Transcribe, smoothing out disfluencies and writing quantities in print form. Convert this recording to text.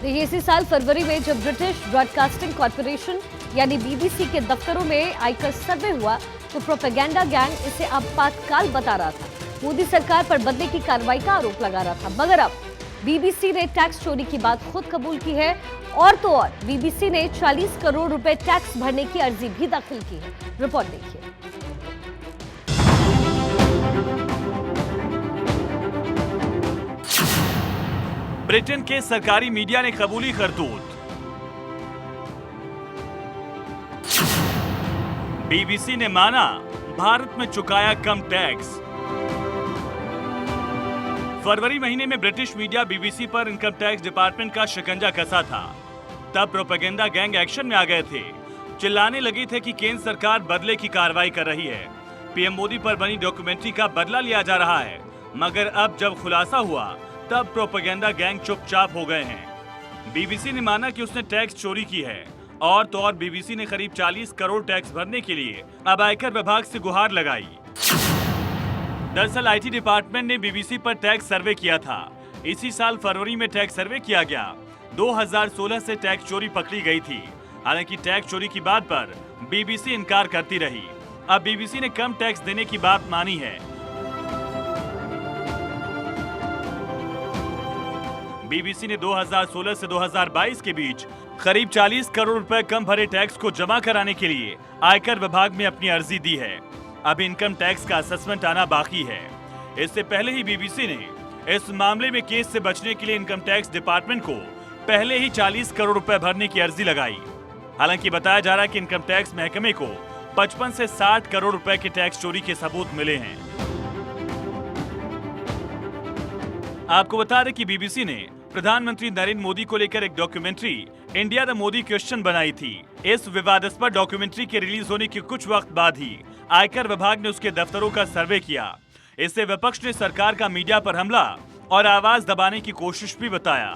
देखिए, इसी साल फरवरी में जब ब्रिटिश ब्रॉडकास्टिंग कॉर्पोरेशन यानी बीबीसी के दफ्तरों में आयकर सर्वे हुआ तो प्रोपेगेंडा गैंग इसे आपातकाल बता रहा था। मोदी सरकार पर बदले की कार्रवाई का आरोप लगा रहा था, मगर अब बीबीसी ने टैक्स चोरी की बात खुद कबूल की है। और तो और बीबीसी ने 40 करोड़ रुपए टैक्स भरने की अर्जी भी दाखिल की है। रिपोर्ट देखिए। ब्रिटेन के सरकारी मीडिया ने कबूली करतूत। बीबीसी ने माना, भारत में चुकाया कम टैक्स। फरवरी महीने में ब्रिटिश मीडिया बीबीसी पर इनकम टैक्स डिपार्टमेंट का शिकंजा कसा था। तब प्रोपेगेंडा गैंग एक्शन में आ गए थे। चिल्लाने लगे थे कि केंद्र सरकार बदले की कार्रवाई कर रही है, पीएम मोदी पर बनी डॉक्यूमेंट्री का बदला लिया जा रहा है। मगर अब जब खुलासा हुआ तब प्रोपेगेंडा गैंग चुपचाप हो गए हैं। बीबीसी ने माना कि उसने टैक्स चोरी की है। और तो और बीबीसी ने करीब 40 करोड़ टैक्स भरने के लिए अब आयकर विभाग से गुहार लगाई। दरअसल आईटी डिपार्टमेंट ने बीबीसी पर टैक्स सर्वे किया था। इसी साल फरवरी में टैक्स सर्वे किया गया। 2016 से टैक्स चोरी पकड़ी गई थी। हालांकि टैक्स चोरी की बात पर बीबीसी इनकार करती रही। अब बीबीसी ने कम टैक्स देने की बात मानी है। बीबीसी ने 2016 से 2022 के बीच करीब 40 करोड़ रुपए कम भरे टैक्स को जमा कराने के लिए आयकर विभाग में अपनी अर्जी दी है। अब इनकम टैक्स का असेसमेंट आना बाकी है। इससे पहले ही बीबीसी ने इस मामले में केस से बचने के लिए इनकम टैक्स डिपार्टमेंट को पहले ही 40 करोड़ रुपए भरने की अर्जी लगाई। हालांकि बताया जा रहा है कि इनकम टैक्स महकमे को 55 से 60 करोड़ रुपए के टैक्स चोरी के सबूत मिले हैं। आपको बता दें कि बीबीसी ने प्रधानमंत्री नरेंद्र मोदी को लेकर एक documentary India the Modi question बनाई थी। इस विवादास्पद डॉक्यूमेंट्री के रिलीज होने के कुछ वक्त बाद ही आयकर विभाग ने उसके दफ्तरों का सर्वे किया। इससे विपक्ष ने सरकार का मीडिया पर हमला और आवाज दबाने की कोशिश भी बताया।